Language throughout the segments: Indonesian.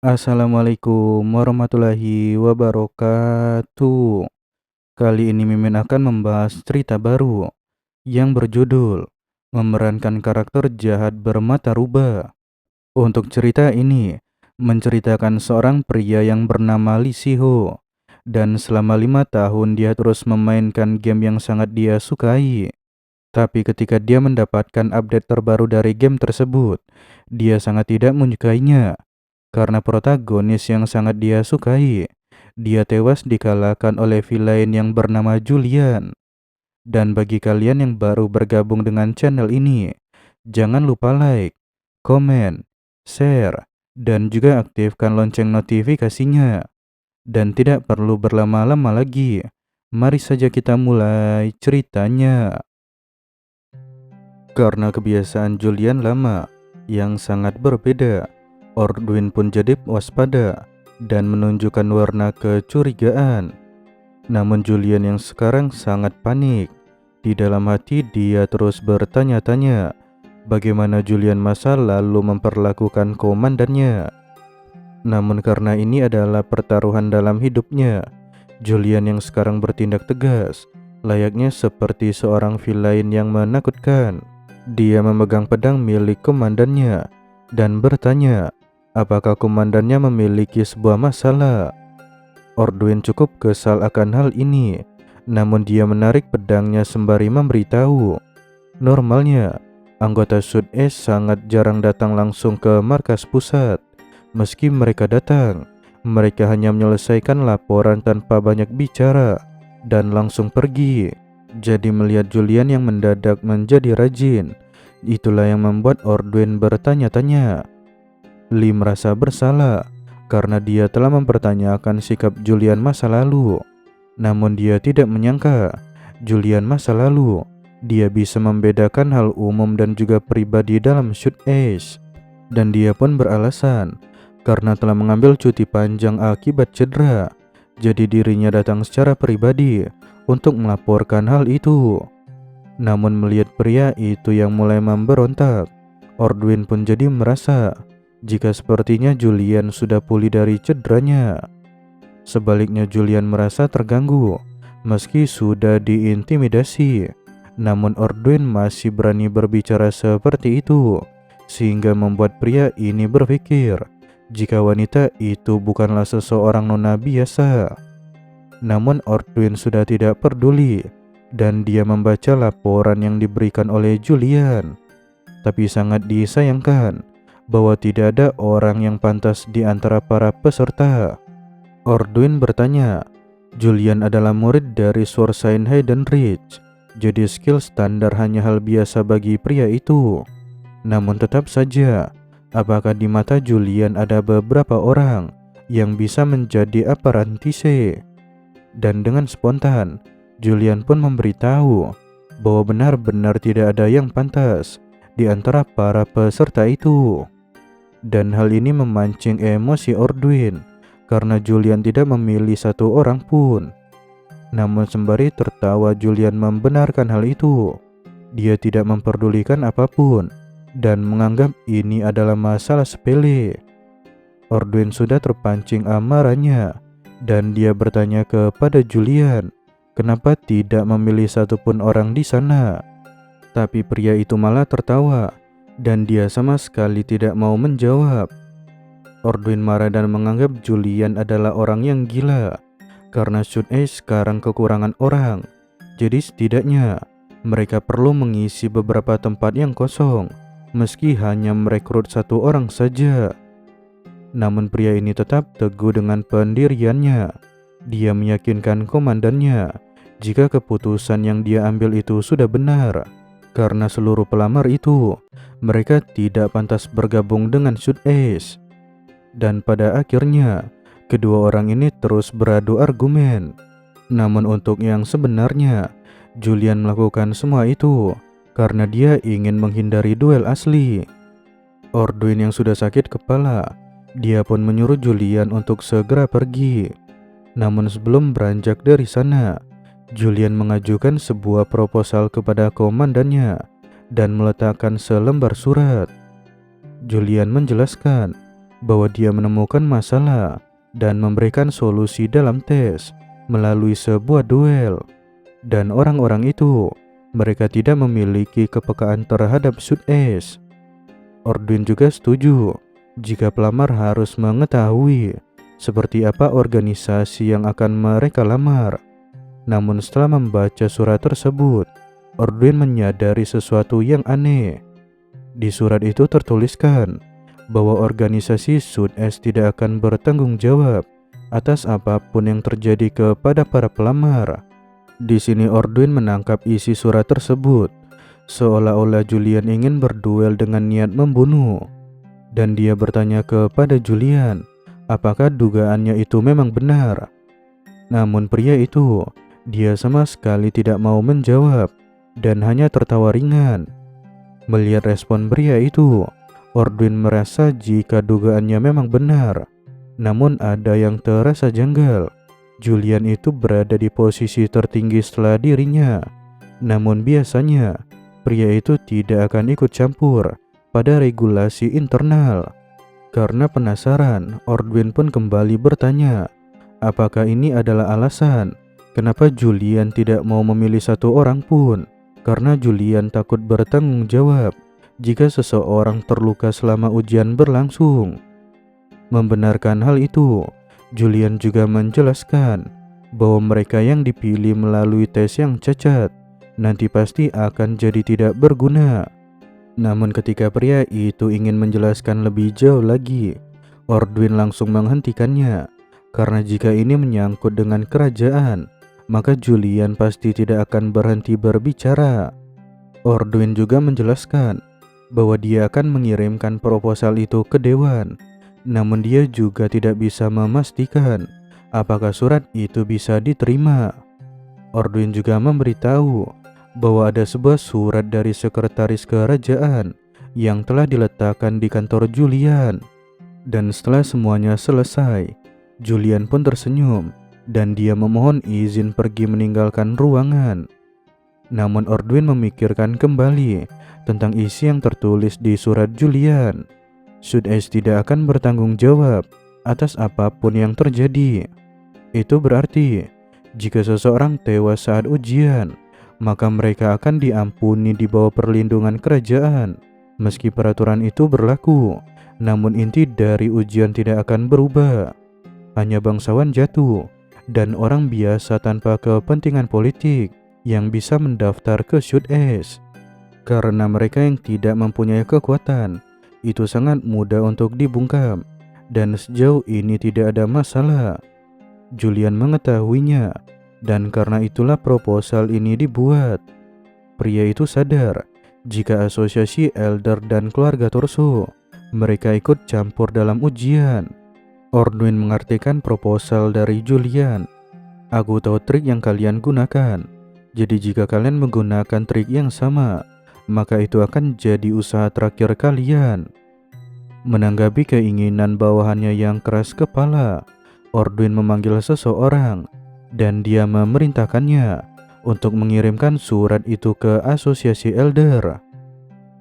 Assalamualaikum warahmatullahi wabarakatuh. Kali ini Mimin akan membahas cerita baru yang berjudul Memerankan Karakter Jahat Bermata Rubah. Untuk cerita ini menceritakan seorang pria yang bernama Lee Si-ho, dan selama 5 tahun dia terus memainkan game yang sangat dia sukai. Tapi ketika dia mendapatkan update terbaru dari game tersebut, dia sangat tidak menyukainya. Karena protagonis yang sangat dia sukai, dia tewas dikalahkan oleh villain yang bernama Julian. Dan bagi kalian yang baru bergabung dengan channel ini, jangan lupa like, komen, share, dan juga aktifkan lonceng notifikasinya. Dan tidak perlu berlama-lama lagi, mari saja kita mulai ceritanya. Karena kebiasaan Julian lama yang sangat berbeda, Ordwin pun jadi waspada dan menunjukkan warna kecurigaan. Namun Julian yang sekarang sangat panik. Di dalam hati dia terus bertanya-tanya bagaimana Julian masa lalu memperlakukan komandannya. Namun karena ini adalah pertaruhan dalam hidupnya, Julian yang sekarang bertindak tegas, layaknya seperti seorang villain yang menakutkan. Dia memegang pedang milik komandannya dan bertanya, apakah komandannya memiliki sebuah masalah. Ordwin cukup kesal akan hal ini, namun dia menarik pedangnya sembari memberitahu. Normalnya, anggota Sud S sangat jarang datang langsung ke markas pusat. Meski mereka datang, mereka hanya menyelesaikan laporan tanpa banyak bicara dan langsung pergi. Jadi melihat Julian yang mendadak menjadi rajin, itulah yang membuat Ordwin bertanya-tanya. Lee merasa bersalah karena dia telah mempertanyakan sikap Julian masa lalu. Namun dia tidak menyangka Julian masa lalu dia bisa membedakan hal umum dan juga pribadi dalam Shoot Ace. Dan dia pun beralasan karena telah mengambil cuti panjang akibat cedera. Jadi dirinya datang secara pribadi untuk melaporkan hal itu. Namun melihat pria itu yang mulai memberontak, Ordwin pun jadi merasa jika sepertinya Julian sudah pulih dari cederanya. Sebaliknya Julian merasa terganggu meski sudah diintimidasi. Namun Ordwin masih berani berbicara seperti itu, sehingga membuat pria ini berpikir jika wanita itu bukanlah seseorang nona biasa. Namun Ordwin sudah tidak peduli dan dia membaca laporan yang diberikan oleh Julian. Tapi sangat disayangkan bahwa tidak ada orang yang pantas di antara para peserta. Ordwin bertanya, Julian adalah murid dari Swordside Hidden Ridge, jadi skill standar hanya hal biasa bagi pria itu. Namun tetap saja, apakah di mata Julian ada beberapa orang yang bisa menjadi apprentice? Dan dengan spontan, Julian pun memberitahu bahwa benar-benar tidak ada yang pantas di antara para peserta itu. Dan hal ini memancing emosi Ordwin karena Julian tidak memilih satu orang pun. Namun sembari tertawa Julian membenarkan hal itu. Dia tidak memperdulikan apapun dan menganggap ini adalah masalah sepele. Ordwin sudah terpancing amarahnya dan dia bertanya kepada Julian, kenapa tidak memilih satupun orang di sana. Tapi pria itu malah tertawa dan dia sama sekali tidak mau menjawab. Ordwin marah dan menganggap Julian adalah orang yang gila karena Shoot Ace sekarang kekurangan orang. Jadi setidaknya mereka perlu mengisi beberapa tempat yang kosong meski hanya merekrut satu orang saja. Namun pria ini tetap teguh dengan pendiriannya. Dia meyakinkan komandannya jika keputusan yang dia ambil itu sudah benar. Karena seluruh pelamar itu, mereka tidak pantas bergabung dengan Shoot Ace. Dan pada akhirnya, kedua orang ini terus beradu argumen. Namun untuk yang sebenarnya, Julian melakukan semua itu karena dia ingin menghindari duel asli. Ordwin yang sudah sakit kepala, dia pun menyuruh Julian untuk segera pergi. Namun sebelum beranjak dari sana, Julian mengajukan sebuah proposal kepada komandannya dan meletakkan selembar surat. Julian menjelaskan bahwa dia menemukan masalah dan memberikan solusi dalam tes melalui sebuah duel. Dan orang-orang itu, mereka tidak memiliki kepekaan terhadap Sud-Es. Ordwin juga setuju jika pelamar harus mengetahui seperti apa organisasi yang akan mereka lamar. Namun setelah membaca surat tersebut, Ordwin menyadari sesuatu yang aneh. Di surat itu tertuliskan bahwa organisasi Sud-Es tidak akan bertanggung jawab atas apapun yang terjadi kepada para pelamar. Di sini Ordwin menangkap isi surat tersebut seolah-olah Julian ingin berduel dengan niat membunuh. Dan dia bertanya kepada Julian apakah dugaannya itu memang benar. Namun pria itu, dia sama sekali tidak mau menjawab dan hanya tertawa ringan. Melihat respon pria itu, Ordwin merasa jika dugaannya memang benar. Namun ada yang terasa janggal. Julian itu berada di posisi tertinggi setelah dirinya. Namun biasanya, pria itu tidak akan ikut campur pada regulasi internal. Karena penasaran, Ordwin pun kembali bertanya, apakah ini adalah alasan kenapa Julian tidak mau memilih satu orang pun? Karena Julian takut bertanggung jawab jika seseorang terluka selama ujian berlangsung. Membenarkan hal itu, Julian juga menjelaskan bahwa mereka yang dipilih melalui tes yang cacat nanti pasti akan jadi tidak berguna. Namun ketika pria itu ingin menjelaskan lebih jauh lagi, Ordwin langsung menghentikannya. Karena jika ini menyangkut dengan kerajaan, maka Julian pasti tidak akan berhenti berbicara. Ordwin juga menjelaskan bahwa dia akan mengirimkan proposal itu ke dewan. Namun dia juga tidak bisa memastikan apakah surat itu bisa diterima. Ordwin juga memberitahu bahwa ada sebuah surat dari sekretaris kerajaan yang telah diletakkan di kantor Julian. Dan setelah semuanya selesai, Julian pun tersenyum dan dia memohon izin pergi meninggalkan ruangan. Namun Ordwin memikirkan kembali tentang isi yang tertulis di surat Julian. Sud-Es tidak akan bertanggung jawab atas apapun yang terjadi. Itu berarti jika seseorang tewas saat ujian, maka mereka akan diampuni di bawah perlindungan kerajaan. Meski peraturan itu berlaku, namun inti dari ujian tidak akan berubah. Hanya bangsawan jatuh dan orang biasa tanpa kepentingan politik yang bisa mendaftar ke Sud-Es. Karena mereka yang tidak mempunyai kekuatan, itu sangat mudah untuk dibungkam, dan sejauh ini tidak ada masalah. Julian mengetahuinya, dan karena itulah proposal ini dibuat. Pria itu sadar jika asosiasi Elder dan keluarga Torso mereka ikut campur dalam ujian. Ordwin mengartikan proposal dari Julian. Aku tahu trik yang kalian gunakan. Jadi jika kalian menggunakan trik yang sama, maka itu akan jadi usaha terakhir kalian. Menanggapi keinginan bawahannya yang keras kepala, Ordwin memanggil seseorang dan dia memerintahkannya untuk mengirimkan surat itu ke asosiasi Elder.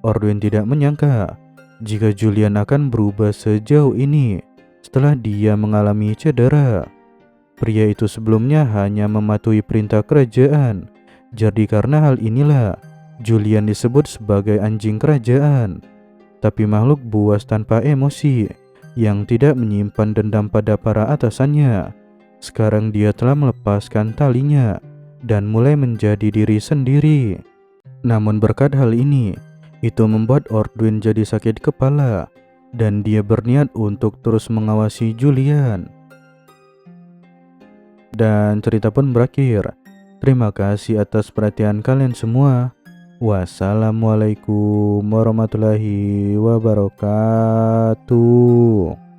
Ordwin tidak menyangka jika Julian akan berubah sejauh ini setelah dia mengalami cedera. Pria itu sebelumnya hanya mematuhi perintah kerajaan. Jadi karena hal inilah Julian disebut sebagai anjing kerajaan. Tapi makhluk buas tanpa emosi yang tidak menyimpan dendam pada para atasannya. Sekarang dia telah melepaskan talinya dan mulai menjadi diri sendiri. Namun berkat hal ini, itu membuat Ordwin jadi sakit kepala dan dia berniat untuk terus mengawasi Julian. Dan cerita pun berakhir. Terima kasih atas perhatian kalian semua. Wassalamualaikum warahmatullahi wabarakatuh.